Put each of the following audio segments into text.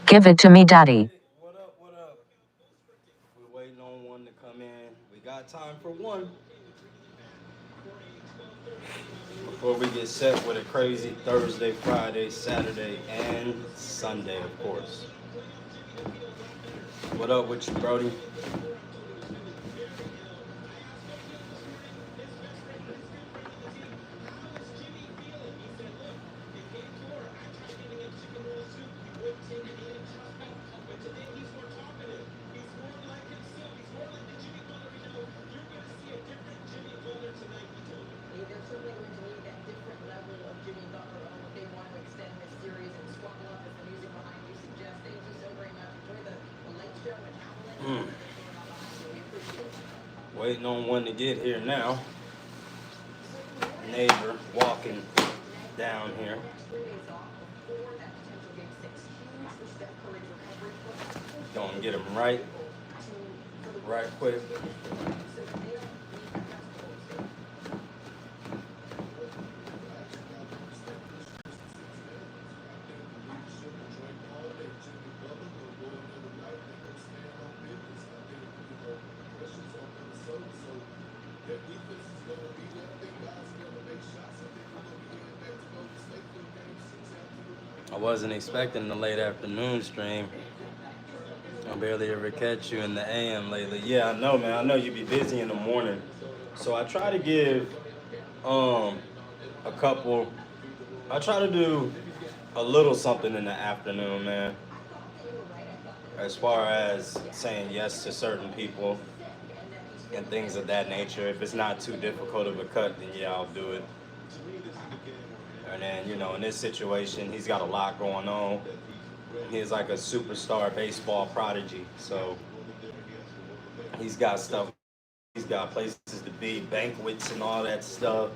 Give it to me, daddy. What up? What up? We're waiting on one to come in. We got time for one before we get set with a crazy Thursday, Friday, Saturday, and Sunday, of course. What up with you, Brody? Mm. Waiting on one to get here now. Neighbor walking down here. Gonna get him right quick. I wasn't expecting the late afternoon stream. I barely ever catch you in the AM lately. Yeah, I know, man. I know you be busy in the morning. So I try to give a couple. I try to do a little something in the afternoon, man. As far as saying yes to certain people and things of that nature. If it's not too difficult of a cut, then yeah, I'll do it. And then, in this situation, he's got a lot going on. He's like a superstar baseball prodigy. So he's got stuff. He's got places to be, banquets and all that stuff.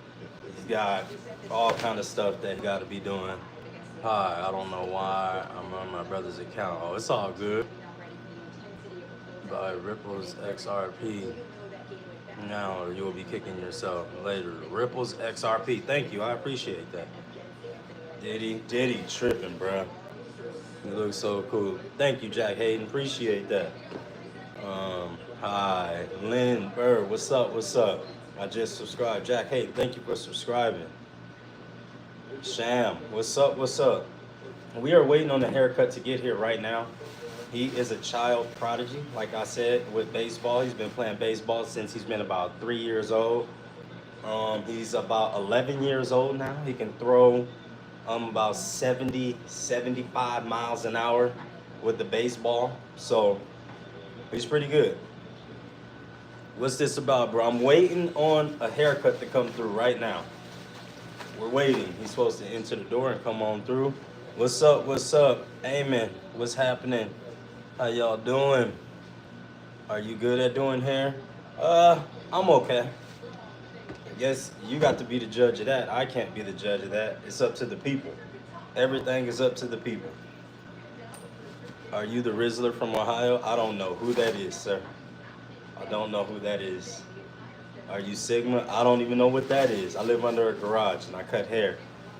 He's got all kind of stuff that he got to be doing. Hi, I don't know why I'm on my brother's account. Oh, it's all good. By Ripples XRP. Now you will be kicking yourself later. Ripples XRP. Thank you. I appreciate that. Diddy tripping, bruh. You look so cool. Thank you, Jack Hayden. Appreciate that. Hi, Lynn Bird. What's up? What's up? I just subscribed. Jack Hayden, thank you for subscribing. Sham, what's up? What's up? We are waiting on the haircut to get here right now. He is a child prodigy, like I said, with baseball. He's been playing baseball since he's been about 3 years old. He's about 11 years old now. He can throw about 70, 75 miles an hour with the baseball. So he's pretty good. What's this about, bro? I'm waiting on a haircut to come through right now. We're waiting. He's supposed to enter the door and come on through. What's up? What's up? Amen. What's happening? How y'all doing? Are you good at doing hair? I'm okay. I guess you got to be the judge of that. I can't be the judge of that. It's up to the people. Everything is up to the people. Are you the Rizzler from Ohio? I don't know who that is, sir. I don't know who that is. Are you Sigma? I don't even know what that is. I live under a garage and I cut hair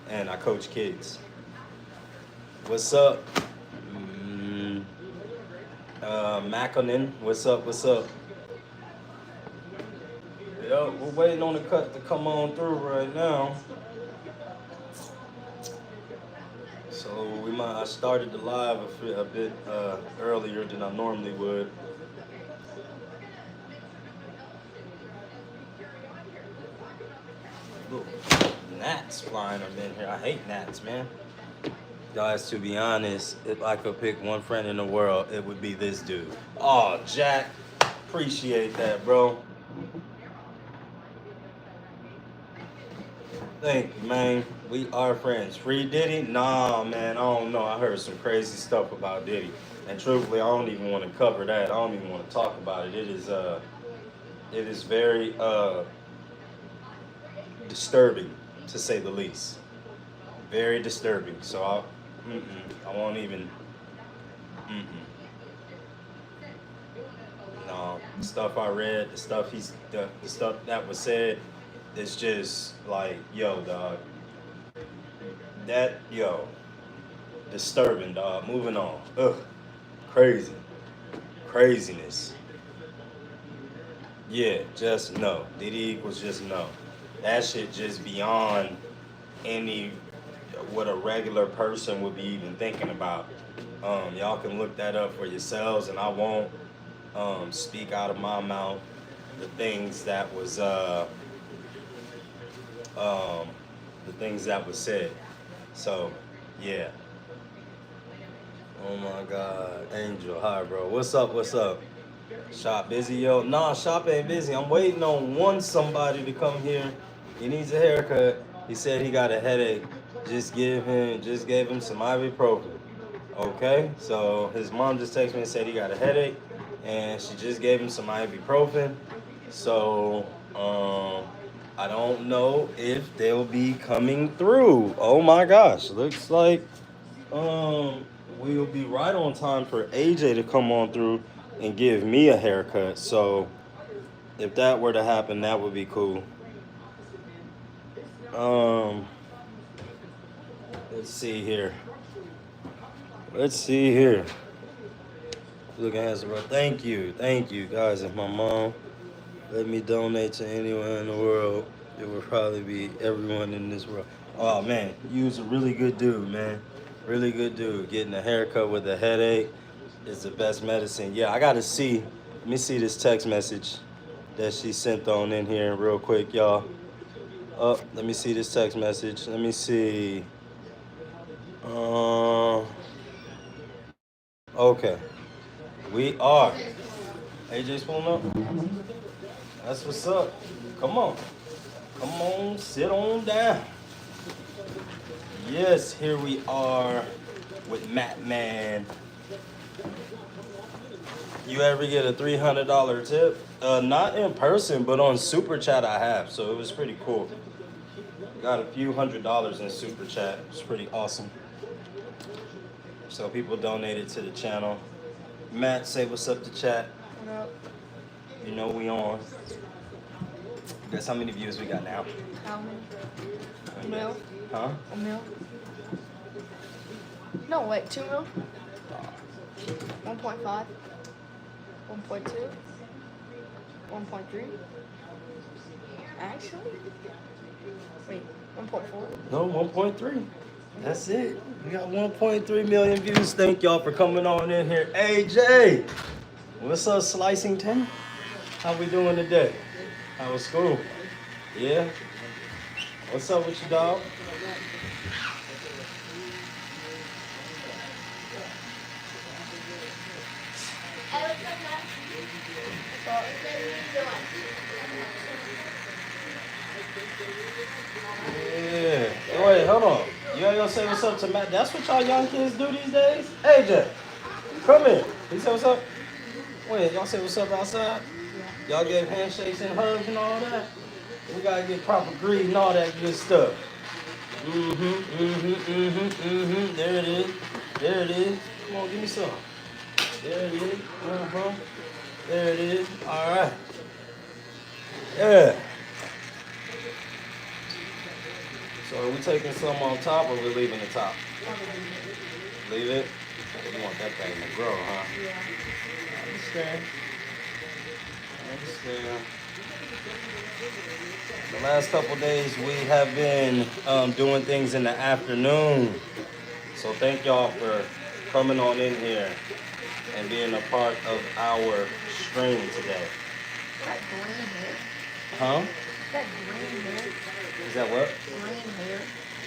and I coach kids. What's up? Makonnen, what's up? What's up? Yo, we're waiting on the cut to come on through right now. So I started the live a bit earlier than I normally would. Ooh, gnats flying up in here. I hate gnats, man. Guys, to be honest, if I could pick one friend in the world, it would be this dude. Oh, Jack, appreciate that, bro. Thank you, man. We are friends. Free Diddy? Nah, man, I don't know. I heard some crazy stuff about Diddy. And truthfully, I don't even want to cover that. I don't even want to talk about it. It is very disturbing, to say the least. Very disturbing. So I won't even. Mm-mm. No, the stuff I read, the stuff that was said, it's just like, yo, dog. Yo, disturbing, dog. Moving on. Ugh, crazy, craziness. Yeah, just no. Diddy equals just no. That shit just beyond any what a regular person would be even thinking about. Y'all can look that up for yourselves, and I won't speak out of my mouth the things that was the things that was said. So, yeah. Oh my God, Angel, hi, bro. What's up? What's up? Shop busy, yo? Nah, shop ain't busy. I'm waiting on somebody to come here. He needs a haircut. He said he got a headache. Just gave him some ibuprofen. Okay, so his mom just texted me and said he got a headache, and she just gave him some ibuprofen. So I don't know if they'll be coming through. Oh my gosh, looks like we'll be right on time for AJ to come on through and give me a haircut. So if that were to happen, that would be cool. Let's see here. Looking handsome, bro. Thank you, guys. If my mom let me donate to anyone in the world, it would probably be everyone in this world. Oh man, you was a really good dude, man. Really good dude. Getting a haircut with a headache is the best medicine. Yeah, I gotta see. Let me see this text message that she sent on in here real quick, y'all. Let me see this text message. Let me see. Okay. We are. AJ's pulling up. That's what's up. Come on. Come on, sit on down. Yes, here we are with Matt Man. You ever get a $300 tip? Not in person, but on Super Chat I have, so it was pretty cool. Got a few $100s in Super Chat. It's pretty awesome. So people donated to the channel. Matt, say what's up to chat. What up? You know we on. Guess how many views we got now? How many? A mil? Huh? A mil? No, wait, 2 mil? 1.5? 1.2? 1.3? Actually? Wait, 1.4? No, 1.3. That's it. We got 1.3 million views. Thank y'all for coming on in here. AJ, what's up, Slicing 10? How we doing today? How was school? Yeah? What's up with you, dog? Yeah. Wait, hold on. You ain't gonna say what's up to Matt? That's what y'all young kids do these days? AJ, come here. He said what's up? Wait, y'all say what's up outside? Y'all gave handshakes and hugs and all that? We gotta get proper greed and all that good stuff. There it is. There it is. Come on, give me some. There it is. There it is. All right. Yeah. So are we taking some on top or we leaving the top? Leave it? You want that thing to grow, huh? Yeah. I understand. The last couple days we have been doing things in the afternoon. So thank y'all for coming on in here and being a part of our stream today. That green hair. Huh? That green hair. Is that what? Green hair.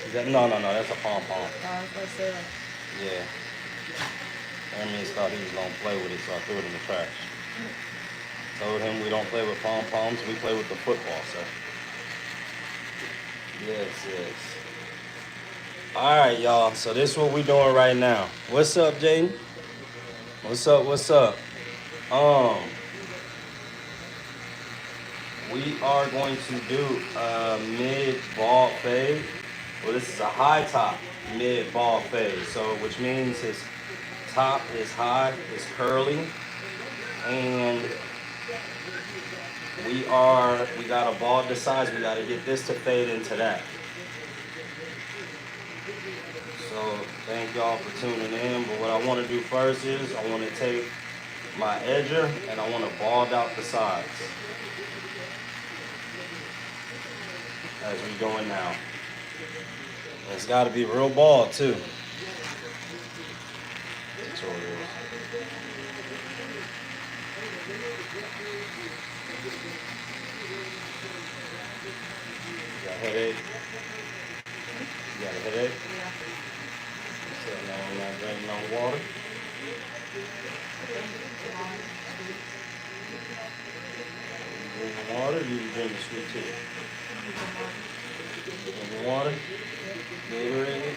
Is that no, that's a pom-pom. I was gonna say like. Yeah. Hermes thought he was gonna play with it, so I threw it in the trash. Told him we don't play with pom-poms, we play with the football, sir. Yes. Alright, y'all. So this is what we doing right now. What's up, Jaden? What's up? We are going to do a mid ball fade. Well, this is a high top mid ball fade. So, which means his top is high, is curly, and we got a ball this size. We got to get this to fade into that. So, thank y'all for tuning in. But what I want to do first is I want to take my edger and I want to bald out the sides as we going now. It's got to be real bald too. That's what it is. You got a headache? You got a headache? Sitting there and not drinking no water. You drinking water? You drinking sweet tea? Drinking water? Gatorade?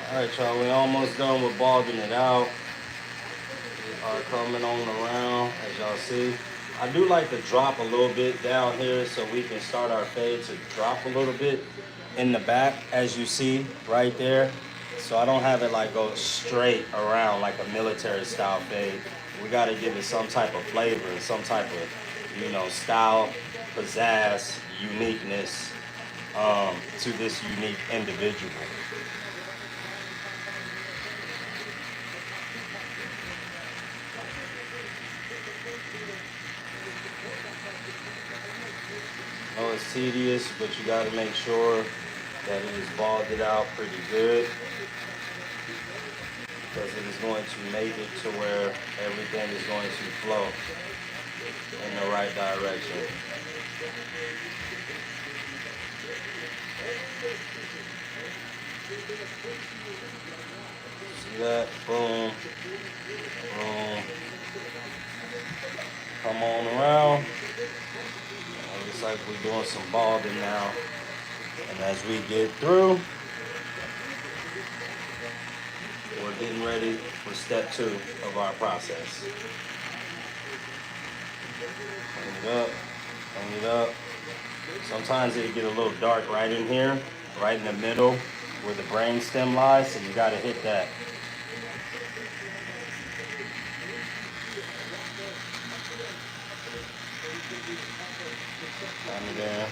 All right, y'all, we almost done with balding it out. We are coming on around, as y'all see. I do like to drop a little bit down here so we can start our fade to drop a little bit in the back, as you see right there. So I don't have it like go straight around like a military style fade. We got to give it some type of flavor and some type of, style, pizzazz, uniqueness to this unique individual. Oh, it's tedious, but you got to make sure that it is balded out pretty good, because it is going to make it to where everything is going to flow in the right direction. See that? Boom. Boom. Come on around. Looks like we're doing some balding now. And as we get through, we're getting ready for step 2 of our process. Clean it up, clean it up. Sometimes it get a little dark right in here, right in the middle where the brain stem lies, so you gotta hit that. Under there.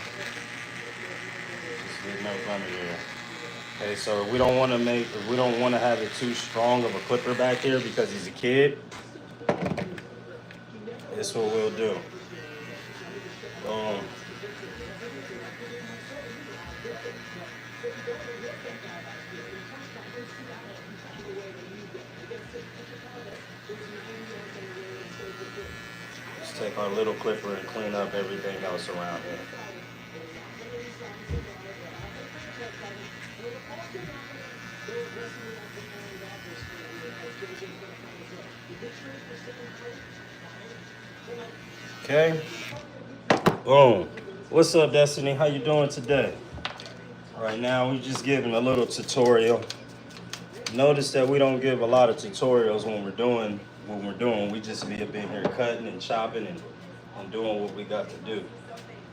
Just getting up under there. Okay, so we don't want to have it too strong of a clipper back here because he's a kid. This is what we'll do. Boom. Let's take our little clipper and clean up everything else around here. Okay. Boom. What's up, Destiny? How you doing today? Right now, we're just giving a little tutorial. Notice that we don't give a lot of tutorials when we're doing what we're doing. We just be up in here cutting and chopping and doing what we got to do.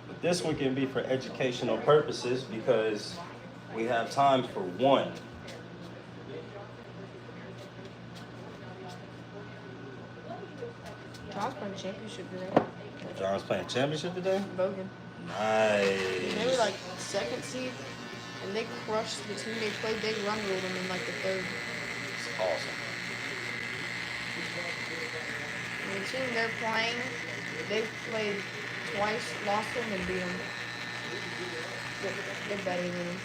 But this one can be for educational purposes because we have time for one. John's playing championship today. John's playing championship today? Bogan. Nice. They were like 2nd seed, and they crushed the team they played. They run ruled them in like the 3rd. It's awesome. And the team they're playing, they played twice, lost them, and beat them. They're better than him.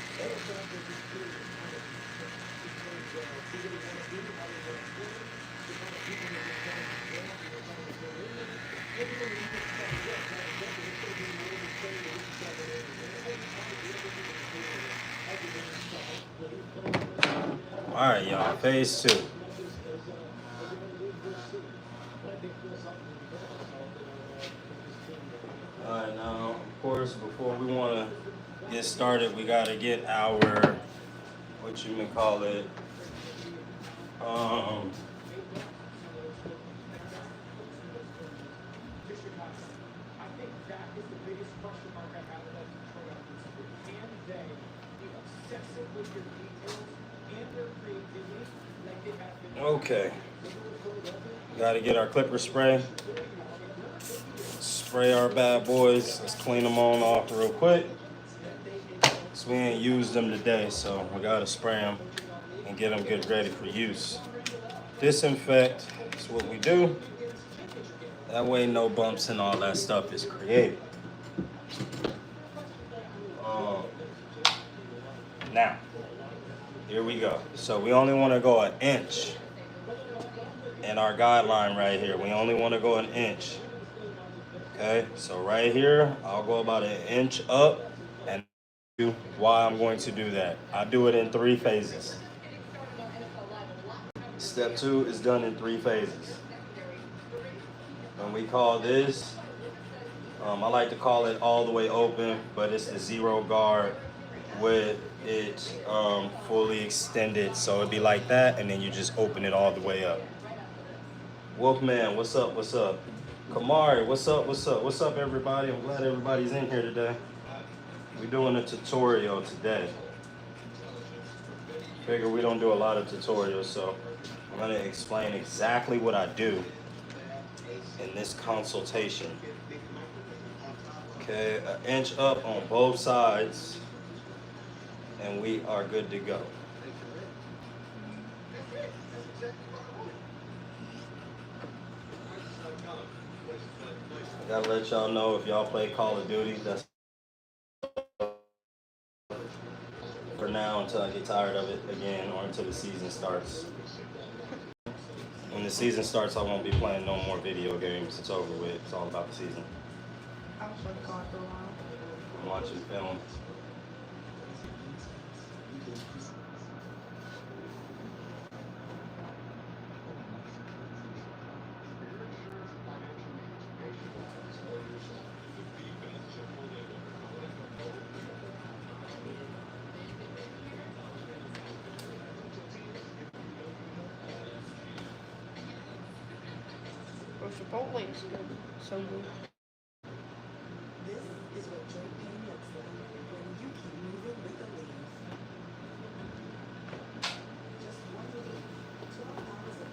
All right, y'all. Phase 2. All right, now, of course, before we want to get started, we got to get our, what you may call it, okay. Got to get our clipper spray. Spray our bad boys. Let's clean them on off real quick. So we ain't used them today, so we got to spray them and get them get ready for use. Disinfect is what we do. That way no bumps and all that stuff is created. Now, here we go. So we only want to go an inch in our guideline right here. We only want to go an inch. Okay, so right here, I'll go about an inch up and why I'm going to do that. I do it in 3 phases. Step 2 is done in 3 phases. And we call this, I like to call it all the way open, but it's the 0 guard with it fully extended. So it'd be like that, and then you just open it all the way up. Wolfman, what's up, what's up? Kamari, what's up, what's up? What's up, everybody? I'm glad everybody's in here today. We're doing a tutorial today. Figure we don't do a lot of tutorials, so I'm gonna explain exactly what I do in this consultation. Okay, an inch up on both sides, and we are good to go. I gotta let y'all know, if y'all play Call of Duty, that's for now until I get tired of it again, or until the season starts. When the season starts, I won't be playing no more video games. It's over with. It's all about the season. I was like God for a while. I'm watching film. Bro, Chipotle is good. So good.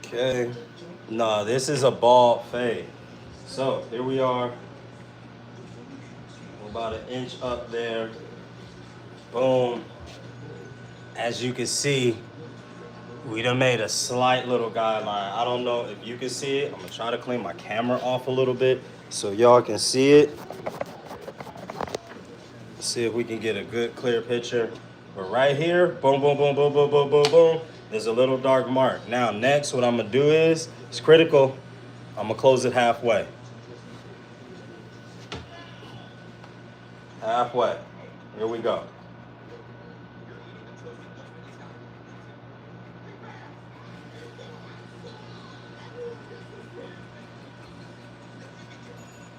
Okay. Nah, this is a ball fade. So here we are. We're about an inch up there. Boom. As you can see, we done made a slight little guideline. I don't know if you can see it. I'm gonna try to clean my camera off a little bit so y'all can see it. See if we can get a good clear picture. But right here, boom, boom, boom, boom, boom, boom, boom, boom, there's a little dark mark. Now next, what I'm gonna do is, it's critical, I'm gonna close it halfway. Halfway. Here we go.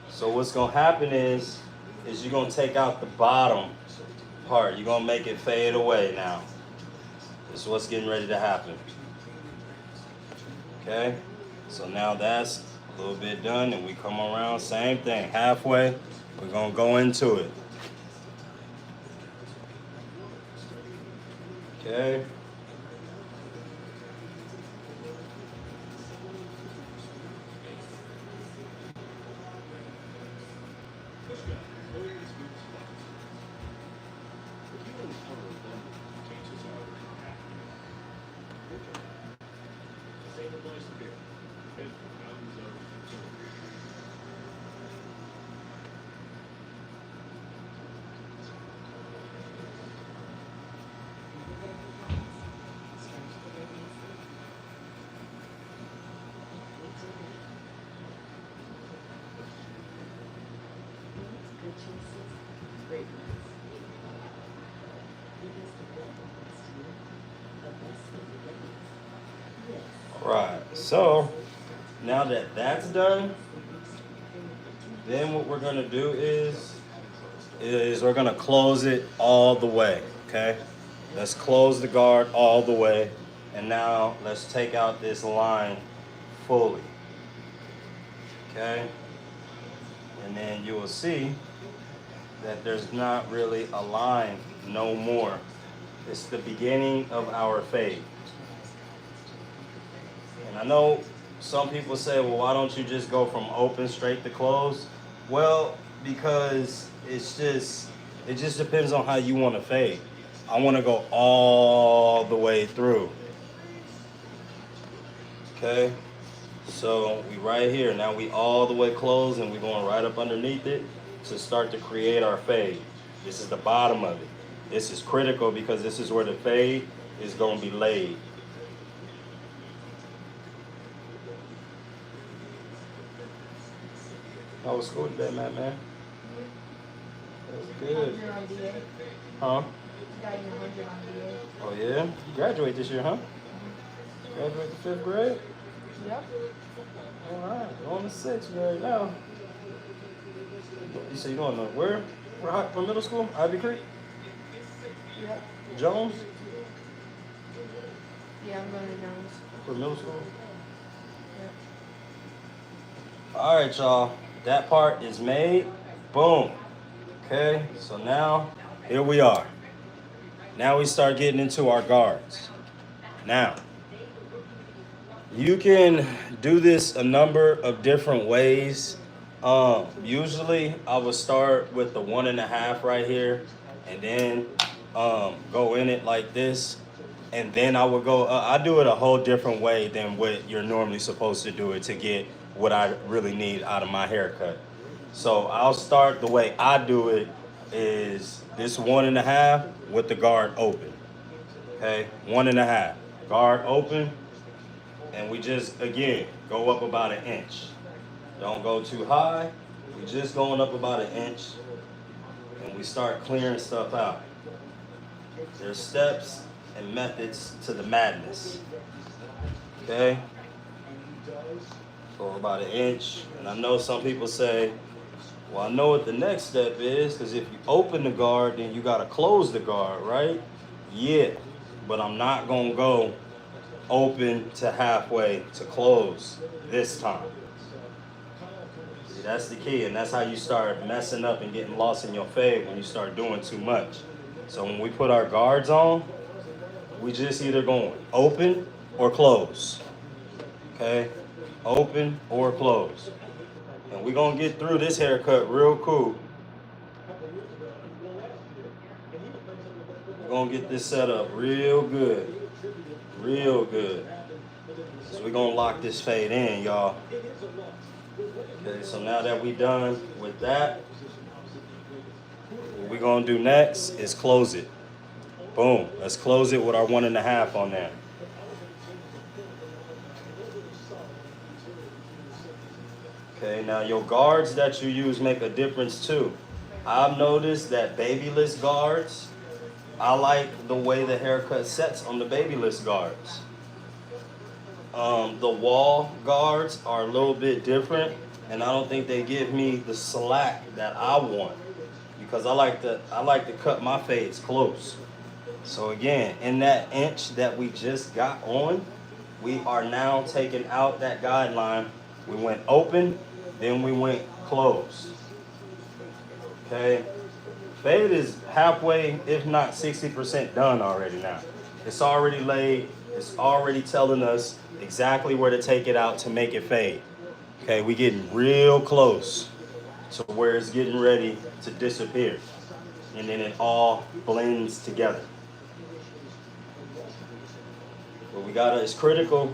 So what's gonna happen is you're gonna take out the bottom part. You're gonna make it fade away now. This is what's getting ready to happen. Okay? So now that's a little bit done, and we come around, same thing, halfway. We're gonna go into it. Okay? Right. So now that that's done, then what we're gonna do is we're gonna close it all the way. Okay. Let's close the guard all the way, and now let's take out this line fully. Okay. And then you will see that there's not really a line no more. It's the beginning of our fade. And I know some people say, well, why don't you just go from open straight to close? Well, because it just depends on how you want to fade. I want to go all the way through. Okay? So we right here. Now we all the way closed and we're going right up underneath it to start to create our fade. This is the bottom of it. This is critical because this is where the fade is going to be laid. How was school today, man? That was good. Huh? Oh, yeah? You graduate this year, huh? Graduate the 5th grade? Yep. All right. You're on the 6th right now. You say you're going to where? For middle school? Ivy Creek? Yep. Jones? Yeah, I'm going to Jones. For middle school? Yep. All right, y'all. That part is made. Boom. Okay, so now, here we are. Now we start getting into our guards. Now, you can do this a number of different ways. Usually, I would start with the 1.5 right here, and then go in it like this. And then I would go, I do it a whole different way than what you're normally supposed to do it to get what I really need out of my haircut. So I'll start the way I do it is this 1.5 with the guard open. Okay, 1.5, guard open, and we just, again, go up about 1 inch. Don't go too high, we just going up about 1 inch, and we start clearing stuff out. There's steps and methods to the madness. Okay? For about 1 inch. And I know some people say, well, I know what the next step is, because if you open the guard, then you got to close the guard, right? Yeah, but I'm not going to go open to halfway to close this time. See, that's the key, and that's how you start messing up and getting lost in your fade when you start doing too much. So when we put our guards on, we just either going open or close. Okay? Open or close. And we're going to get through this haircut real cool. We're going to get this set up real good. Real good. So we're going to lock this fade in, y'all. Okay, so now that we're done with that, what we're going to do next is close it. Boom. Let's close it with our 1.5 on there. Okay, now your guards that you use make a difference too. I've noticed that babyless guards, I like the way the haircut sets on the babyless guards. The wall guards are a little bit different, and I don't think they give me the slack that I want, because I like to cut my fades close. So again, in that inch that we just got on, we are now taking out that guideline. We went open, then we went closed. Okay? Fade is halfway, if not 60% done already now. It's already laid. It's already telling us exactly where to take it out to make it fade. Okay, we getting real close to where it's getting ready to disappear. And then it all blends together. But it's critical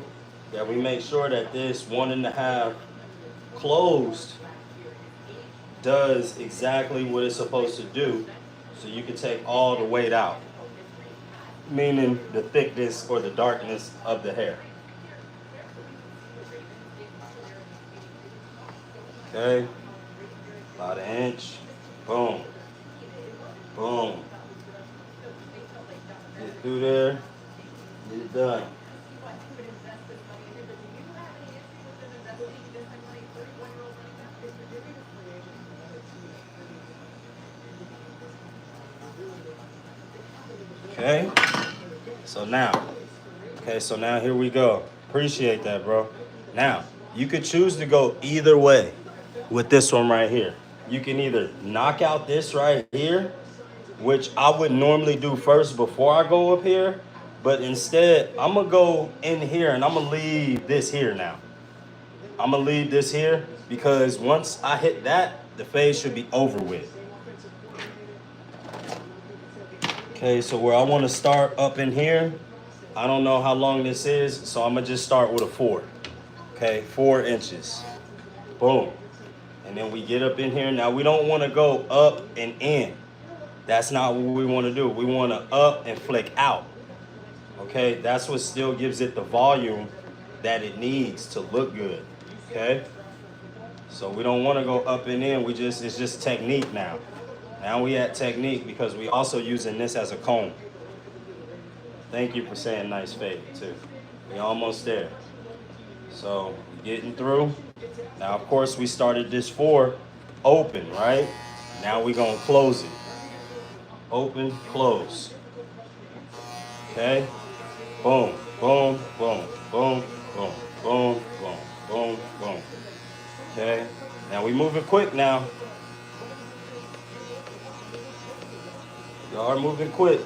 that we make sure that this 1.5 closed does exactly what it's supposed to do, so you can take all the weight out, meaning the thickness or the darkness of the hair. Okay, about 1 inch, Boom. Boom. Get through there. Get it done. Okay. So now here we go. Appreciate that, bro. Now, you could choose to go either way with this one right here. You can either knock out this right here, which I would normally do first before I go up here, but instead, I'm gonna go in here and I'm gonna leave this here now. I'm gonna leave this here because once I hit that, the fade should be over with. Okay, so where I want to start up in here, I don't know how long this is, so I'm gonna just start with a 4. Okay, 4 inches. Boom. And then we get up in here. Now we don't want to go up and in. That's not what we want to do. We want to up and flick out. Okay, that's what still gives it the volume that it needs to look good. Okay, so we don't want to go up and in. It's just technique now. Now we at technique because we also using this as a comb. Thank you for saying nice fade too. We almost there. So getting through. Now of course we started this 4 open, right? Now we gonna close it. Open, close. Okay. Boom, boom, boom, boom, boom, boom, boom, boom, boom. Okay. Now we moving quick now. Y'all are moving quick.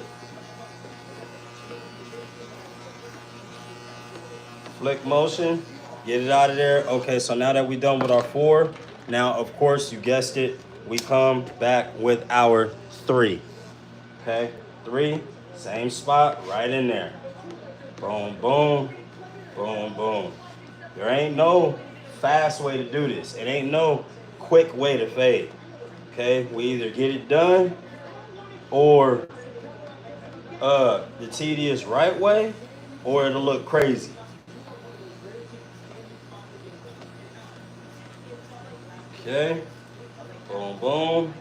Flick motion, get it out of there. Okay, so now that we're done with our 4, now of course you guessed it, we come back with our 3. Okay, 3, same spot, right in there. Boom, boom, boom, boom. There ain't no fast way to do this. It ain't no quick way to fade. Okay, we either get it done or the tedious right way, or it'll look crazy. Okay, boom, boom,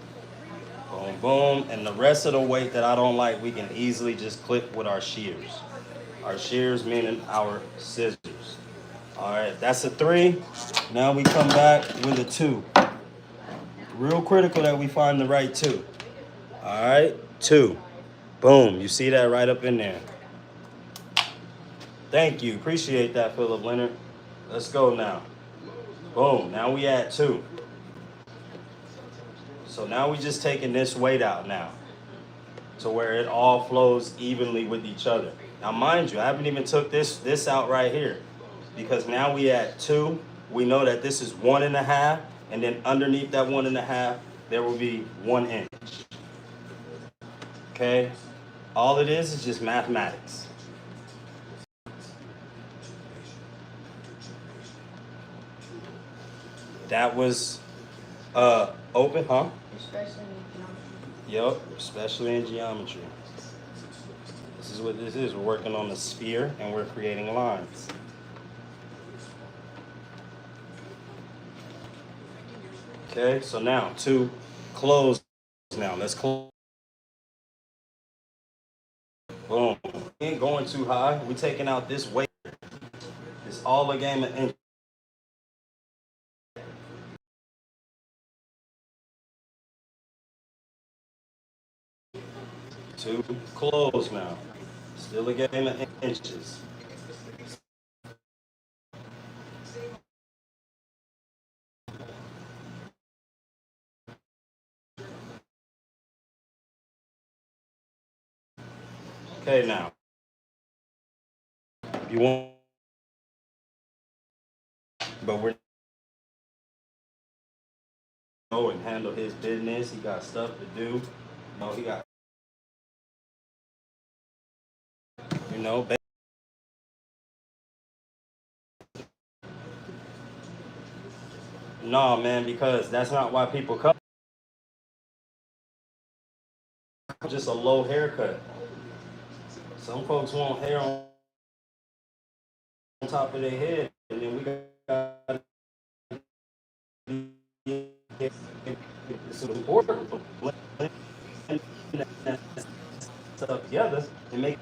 boom, boom. And the rest of the weight that I don't like, we can easily just clip with our shears. Our shears meaning our scissors. All right, that's a 3. Now we come back with a 2. Real critical that we find the right 2. All right, 2. Boom, you see that right up in there. Thank you, appreciate that, Philip Leonard. Let's go now. Boom, now we at 2. So now we just taking this weight out now to where it all flows evenly with each other. Now mind you, I haven't even took this out right here because now we at 2. We know that this is 1.5, and then underneath that 1.5, there will be 1 inch. Okay, all it is just mathematics. That was open, huh? Especially in geometry. Yep, especially in geometry. This is what this is. We're working on a sphere and we're creating lines. Okay, so now to close. Now let's close. Boom. We ain't going too high. We're taking out this weight. It's all a game of inches. To close now. Still a game of inches. Okay, now. You want, but we're go and handle his business. He got stuff to do. He got, you know, no, man, because that's not why people come. Just a low haircut. Some folks want hair on top of their head, and then we got important. Blend that stuff together and make.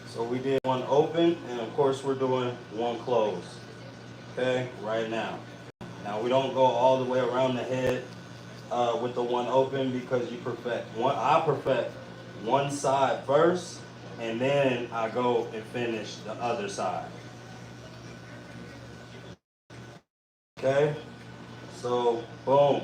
So we did one open, and of course we're doing one close. Okay, right now. Now we don't go all the way around the head with the one open because you perfect one. I perfect one side first, and then I go and finish the other side. Okay, so boom.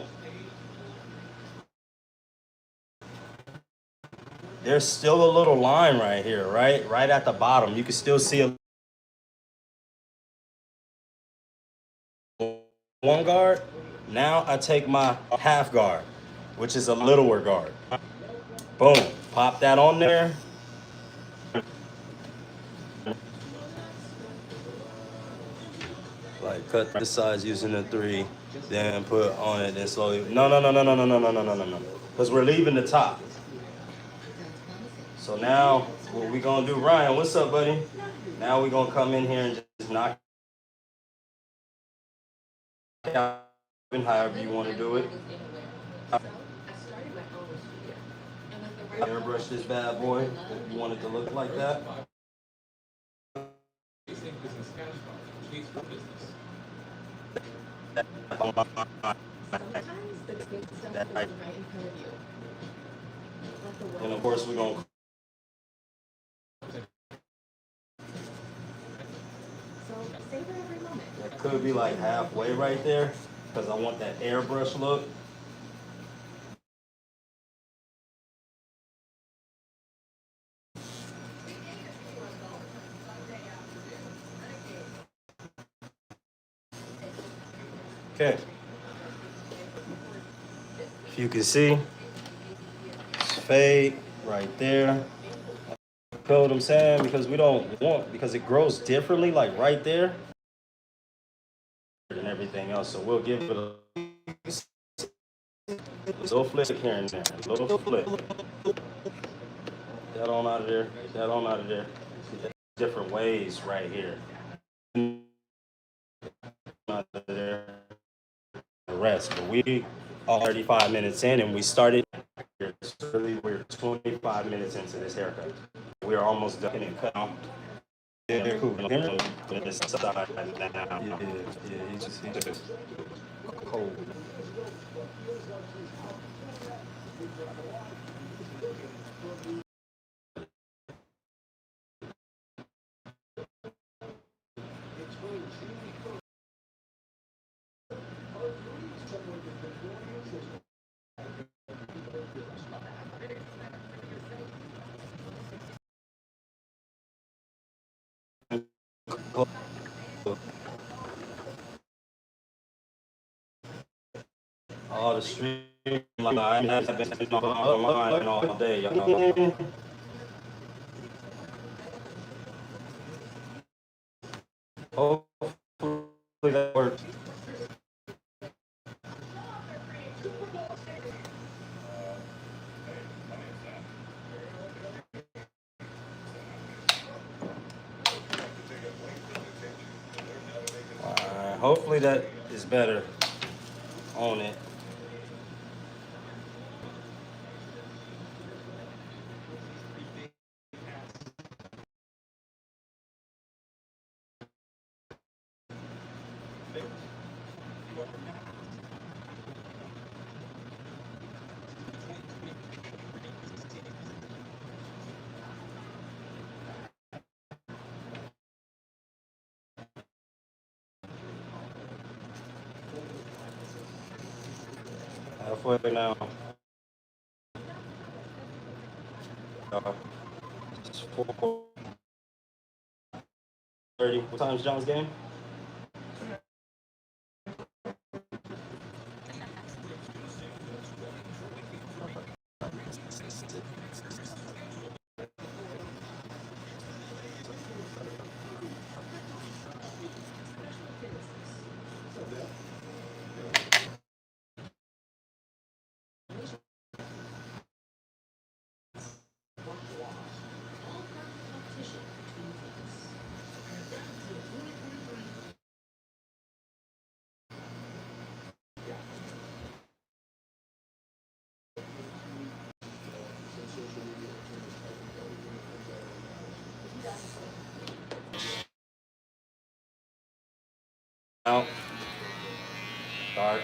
There's still a little line right here, right? Right at the bottom. You can still see a one guard. Now I take my half guard, which is a littler guard. Boom. Pop that on there. Like cut the sides using the 3, then put on it, then slowly. No, no, no, no, no, no, no, no, no, no, no, no. Because we're leaving the top. So now what we gonna do, Ryan? What's up, buddy? Now we gonna come in here and just knock it out, however you want to do it. Airbrush this bad boy. You want it to look like that. And of course we're gonna. That could be like halfway right there, because I want that airbrush look. Okay. If you can see, it's fade right there. Feel what I'm saying? Because we don't want, because it grows differently, like right there, and everything else. So we'll give it a little flick here and there, a little flick. That on out of there, that on out of there. Different ways right here. Out of there. The rest, but we are 35 minutes in, and we started. We're 25 minutes into this haircut. We are almost done and cut out. Yeah, cool. This side now. Yeah, he's just cold. All the stream, like I have been online all day, y'all. Hopefully that works. Hopefully that is better on it. Halfway now. It's 4:30. What time is John's game? Out. Start.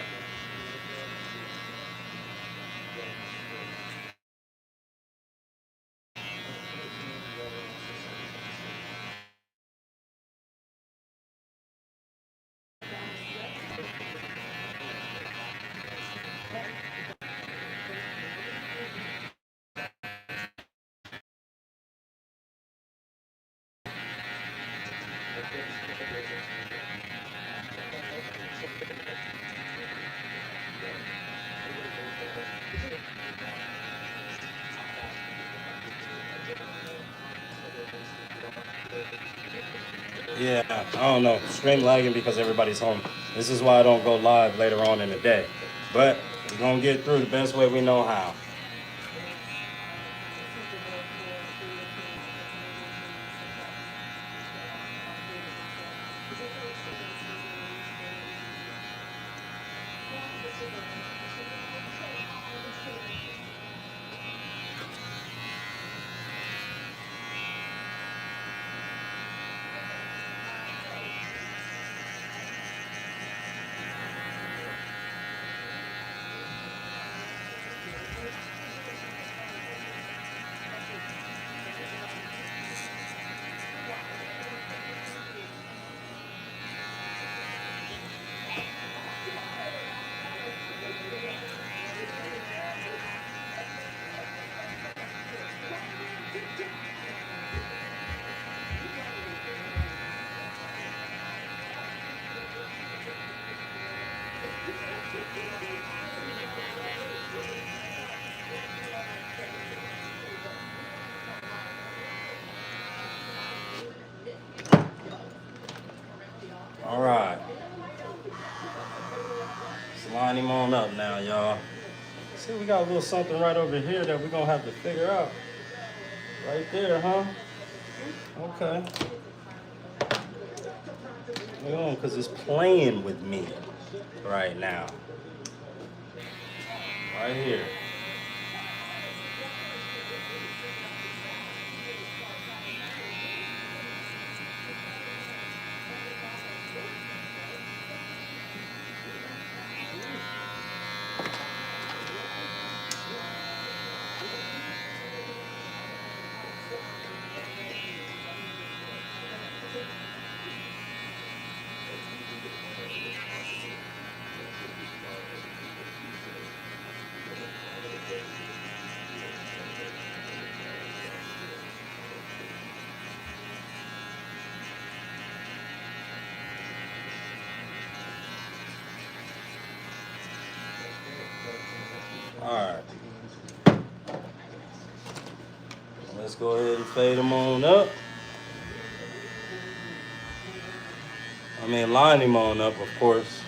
Yeah, I don't know. Stream lagging because everybody's home. This is why I don't go live later on in the day. But we're gonna get through the best way we know how. All right. Let's line him on up now, y'all. See, we got a little something right over here that we're gonna have to figure out. Right there, huh? Okay. Hang on, because it's playing with me right now. Right here. All right. Let's go ahead and fade him on up. Line him on up, of course.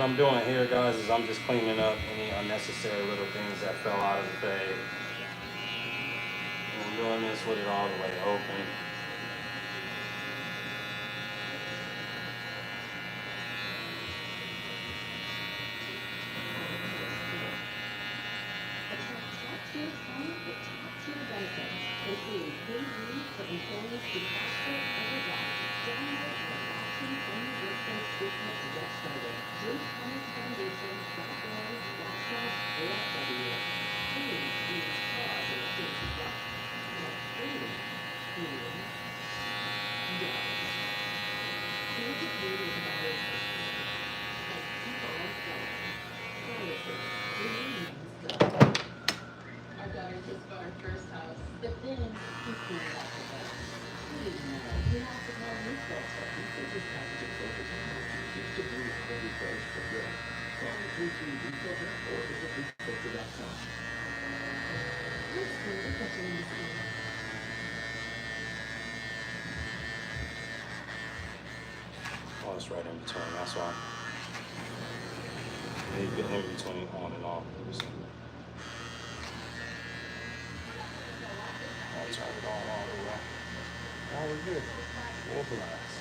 I'm doing here, guys, is I'm just cleaning up any unnecessary little things that fell out of the fade. And I'm doing this with it all the way open. Oh, it's right in between. That's why. They get in between on and off. I'll turn it on all the way. Oh, we're good. Full blast.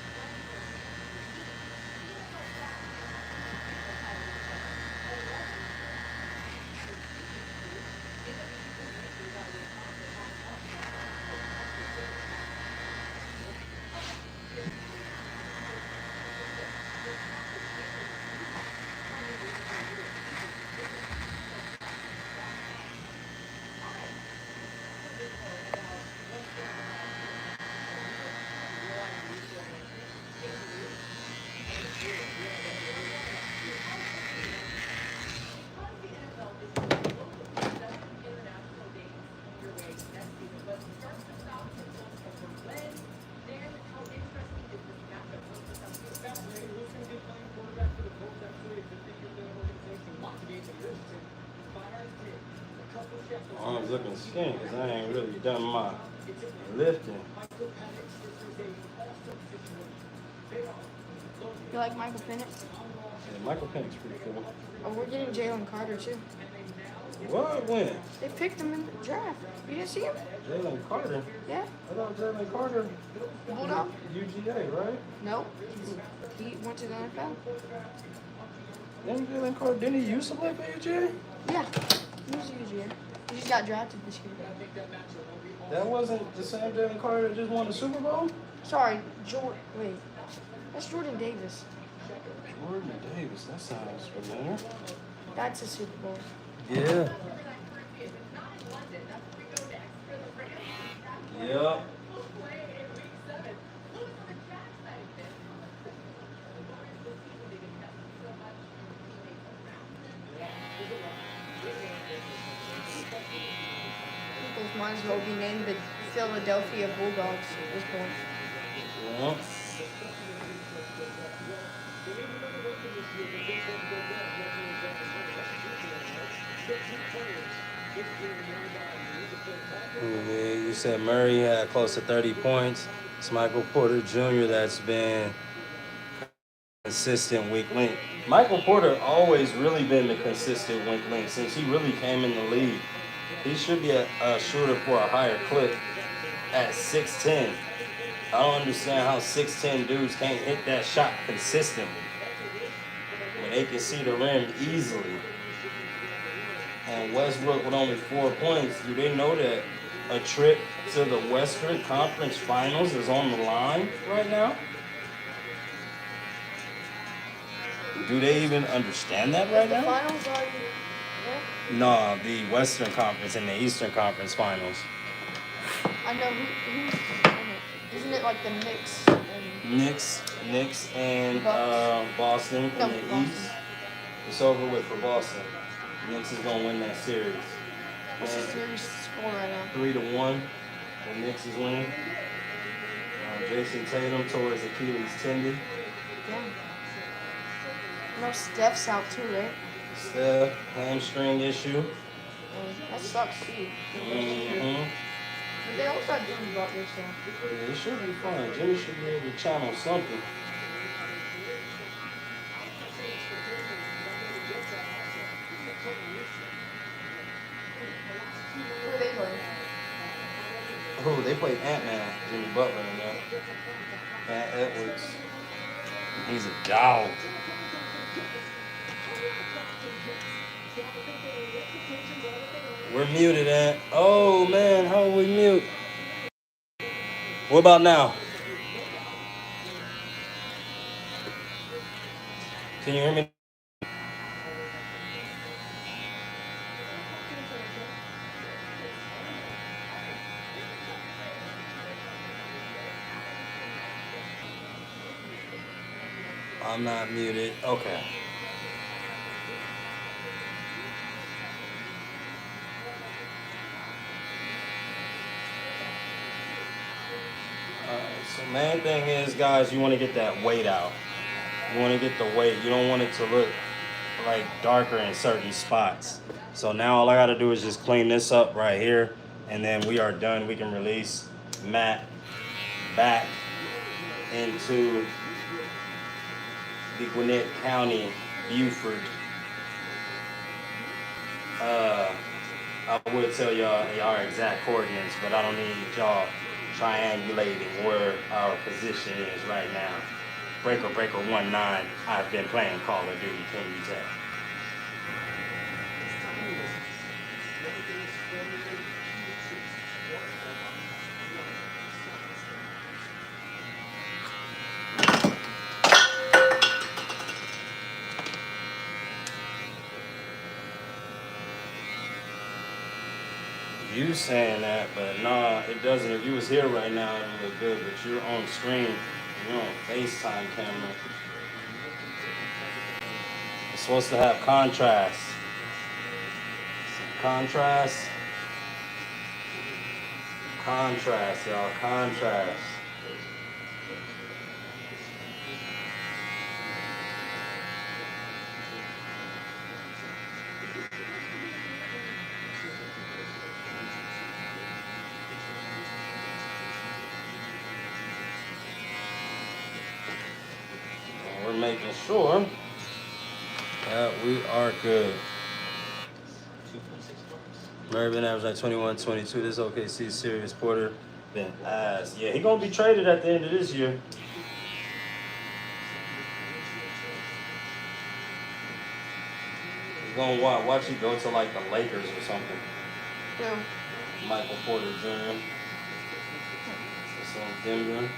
Arms looking skinny because I ain't really done my lifting. You like Michael Penix? Yeah, Michael Penix pretty cool. Oh, we're getting Jalen Carter too. What? When? They picked him in the draft. You didn't see him? Jalen Carter? Yeah. I thought Jalen Carter Bulldog? UGA, right? Nope. He went to the NFL. Didn't Jalen Carter, didn't he used to play for UGA? Yeah. He was a UGA. He just got drafted this year. That wasn't the same Jalen Carter that just won the Super Bowl? Sorry, Jordan. Wait. That's Jordan Davis. Jordan Davis, that sounds familiar. That's a Super Bowl. Yeah. Yep. Those might as well be named the Philadelphia Bulldogs at this point. Yep. Yeah, you said Murray had close to 30 points. It's Michael Porter Jr. that's been consistent weak link. Michael Porter always really been the consistent weak link since he really came in the league. He should be a shooter for a higher clip at 6'10". I don't understand how 6'10" dudes can't hit that shot consistently when they can see the rim easily. And Westbrook with only 4 points, do they know that a trip to the Western Conference Finals is on the line right now? Do they even understand that right The now? finals are. Yeah. No, the Western Conference and the Eastern Conference Finals. I know who's in it. Isn't it like the Knicks and Knicks and Boston No, in the Boston. East. It's over with for Boston. Knicks is gonna win that series. what's the series score right now? 3-1. The Knicks is winning. Jason Tatum tore his Achilles tendon. Yeah. No, Steph's out too, right? Steph, hamstring issue. That sucks too. Mm-hmm. But they also got Jimmy Butler, so. Yeah, it should be fun. Jimmy should be able to channel something. Who? They played Ant-Man, Jimmy Butler in there. Ant Edwards. He's a dog. We're muted, Ant. Oh, man, how are we mute? What about now? Can you hear me? I'm not muted. Okay. So main thing is, guys, you want to get that weight out. You want to get the weight. You don't want it to look like darker in certain spots. So now all I got to do is just clean this up right here, and then we are done. We can release Matt back into the Gwinnett County, Beaufort. I would tell y'all our exact coordinates, but I don't need y'all triangulating where our position is right now. Breaker 19, I've been playing Call of Duty, can you tell? You saying that, but nah, it doesn't. If you was here right now, it would look good, but you're on screen, you're on FaceTime camera. It's supposed to have contrast. Contrast, y'all, contrast. And we're making sure that we are good. Murray been average like 21, 22. This OKC Sirius Porter been ass. Yeah, he gonna be traded at the end of this year. He's gonna watch you go to like the Lakers or something. Yeah. Michael Porter Jr. It's on Denver.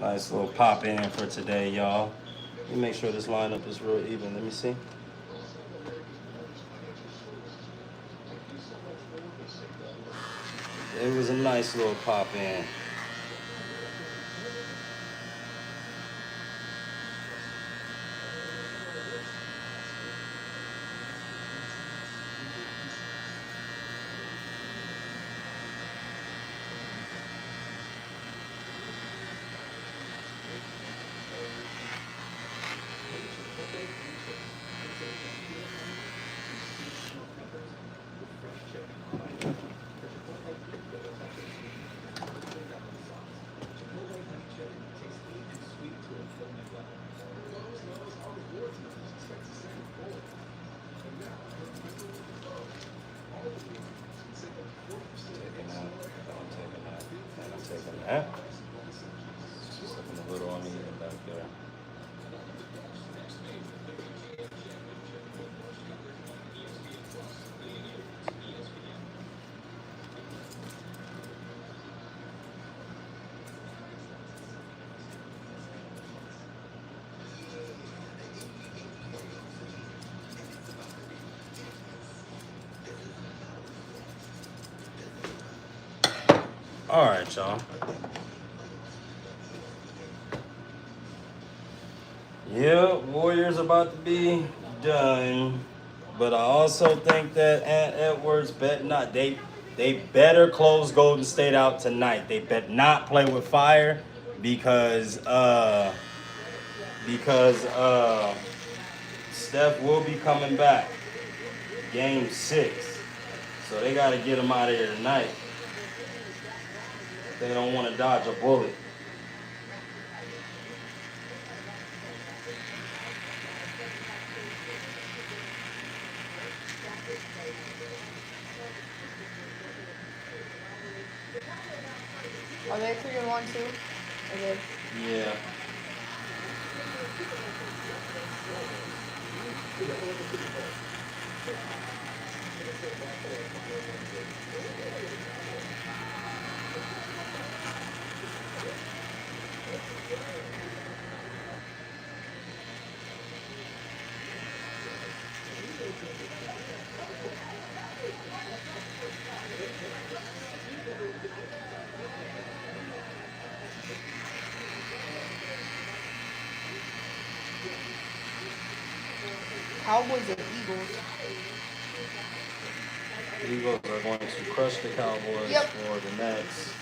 Nice little pop in for today, y'all. Let me make sure this lineup is real even. Let me see. It was a nice little pop in. Taking that. All right, y'all. Yeah, Warriors about to be done. But I also think that Ant Edwards they better close Golden State out tonight. They better not play with fire because Steph will be coming back game 6. So they gotta get him out of here tonight. They don't want to dodge a bullet. Are they 3-1 too? Are they? Yeah. Cowboys and Eagles. The Eagles are going to crush the Cowboys Yep. for the next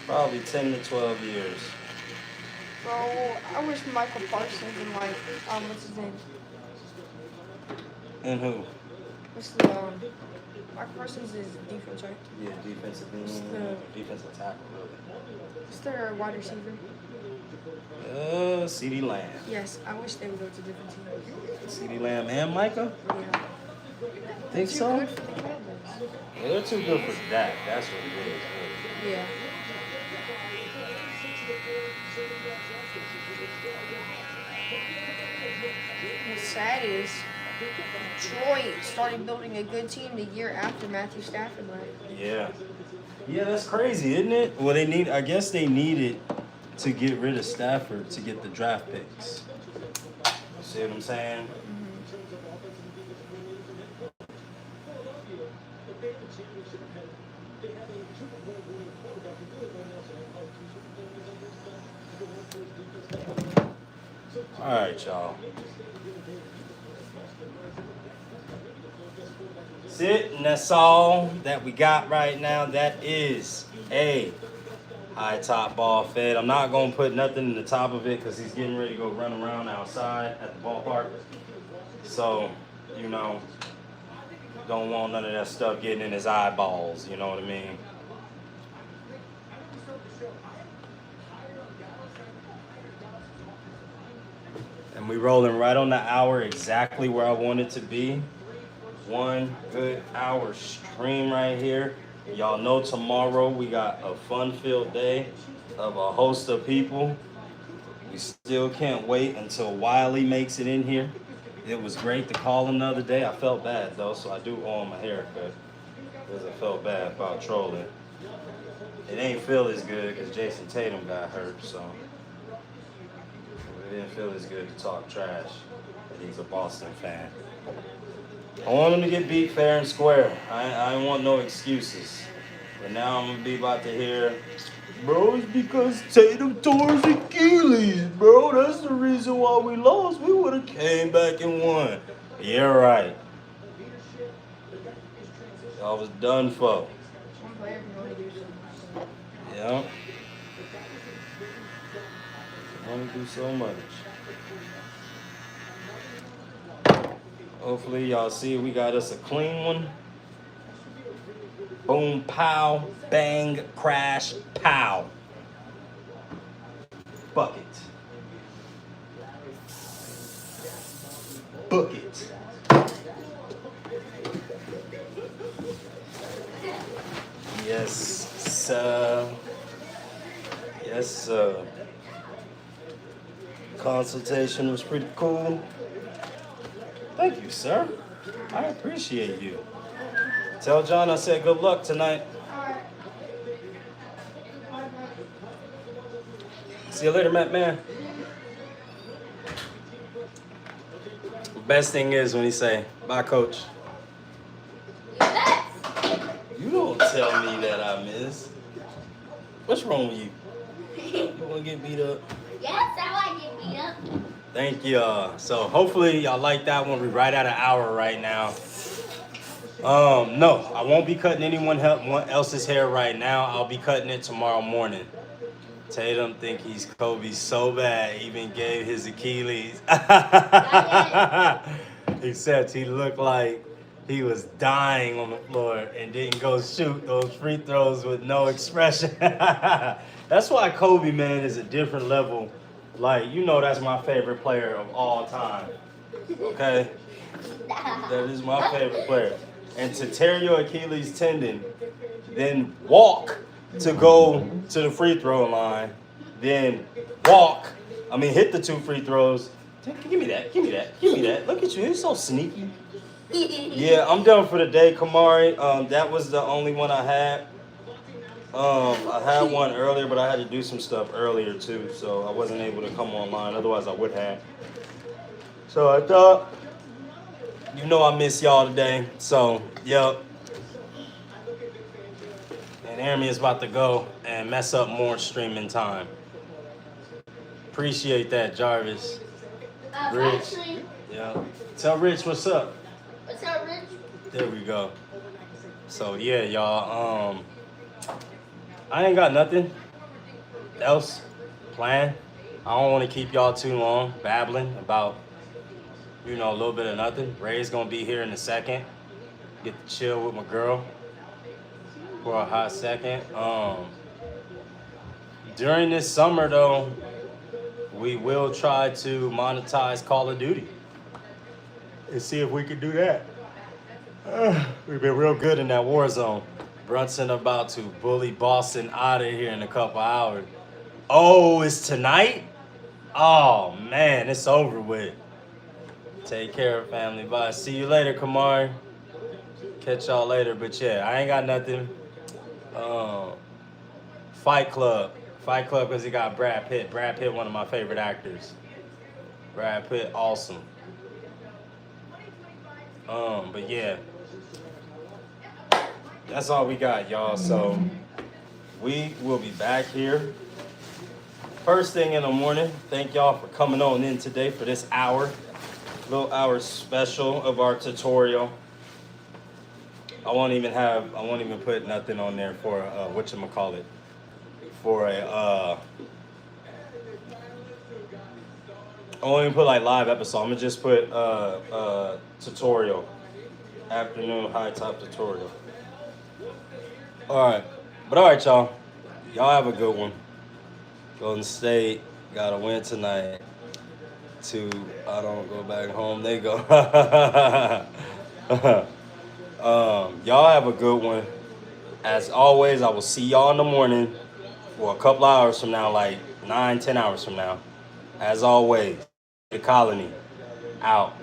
probably 10 to 12 years. Bro, I wish Michael Parsons and what's his name? And who? What's the Michael Parsons is defense, right? Yeah, defensive defensive tackle, really. What's their wide receiver? CeeDee Lamb. Yes, I wish they would go to different teams. CeeDee Lamb and Micah? Yeah. Think Too so? good for the Cowboys. Well, they're too good for Dak. That's what it is. Yeah. What's sad is Detroit started building a good team the year after Matthew Stafford left. Yeah. Yeah, that's crazy, isn't it? Well, I guess they needed to get rid of Stafford to get the draft picks. See what I'm saying? All right, y'all. And that's all that we got right now. That is a high top ball fed. I'm not going to put nothing in the top of it because he's getting ready to go run around outside at the ballpark. So, don't want none of that stuff getting in his eyeballs. You know what I mean? And we rolling right on the hour, exactly where I want it to be. 1 good hour stream right here. Y'all know tomorrow we got a fun-filled day of a host of people. We still can't wait until Wiley makes it in here. It was great to call him the other day. I felt bad though, so I do owe him a haircut because I felt bad about trolling. It ain't feel as good because Jason Tatum got hurt, so it didn't feel as good to talk trash. But he's a Boston fan. I want him to get beat fair and square. I don't want no excuses. But now I'm gonna be about to hear, bro, it's because Tatum tore his Achilles, bro. That's the reason why we lost. We would have came back and won. Yeah, right. I was done for. One player can only do so much. Yeah. Only do so much. Hopefully y'all see we got us a clean one. Boom, pow, bang, crash, pow. Bucket. Book it. Yes, sir. Yes, sir. Consultation was pretty cool. Thank you, sir. I appreciate you. Tell John I said good luck tonight. See you later, Matt, man. Best thing is when he say, bye, coach. You don't tell me that I miss. What's wrong with you? You want to get beat up? Yes, I want to get beat up. Thank you. So hopefully y'all like that one. We're right at an hour right now. No, I won't be cutting anyone else's hair right now. I'll be cutting it tomorrow morning. Tatum think he's Kobe so bad, he even gave his Achilles. Except he looked like he was dying on the floor and didn't go shoot those free throws with no expression. That's why Kobe, man, is a different level. Like, you know, that's my favorite player of all time. Okay? That is my favorite player. And to tear your Achilles tendon, then walk to go to the free throw line, then hit the 2 free throws. Give me that. Look at you, you're so sneaky. Yeah, I'm done for the day, Kamari. That was the only one I had. I had one earlier, but I had to do some stuff earlier too, so I wasn't able to come online. Otherwise, I would have. So I thought, you know, I miss y'all today. So, yep. And Aaron is about to go and mess up more streaming time. Appreciate that, Jarvis. Rich. Actually, Yeah. Tell Rich what's up. what's up, Rich? There we go. So yeah, y'all. I ain't got nothing else planned. I don't want to keep y'all too long babbling about, you know, a little bit of nothing. Ray's gonna be here in a second. Get to chill with my girl for a hot second. During this summer though, we will try to monetize Call of Duty and see if we can do that. We've been real good in that war zone. Brunson about to bully Boston out of here in a couple hours. Oh, it's tonight? Oh man, it's over with. Take care, family. Bye. See you later, Kamari. Catch y'all later. But yeah, I ain't got nothing. Fight Club because he got Brad Pitt. Brad Pitt, one of my favorite actors. Brad Pitt, awesome. But yeah, that's all we got, y'all. So we will be back here first thing in the morning. Thank y'all for coming on in today for this little hour special of our tutorial. I won't even put nothing on there for whatchamacallit. For I won't even put like live episode. I'm gonna just put tutorial, afternoon high top tutorial. All right, y'all. Y'all have a good one. Golden State got a win tonight. I don't go back home. They go. Y'all have a good one. As always, I will see y'all in the morning for a couple hours from now, like 9-10 hours from now. As always, the colony out.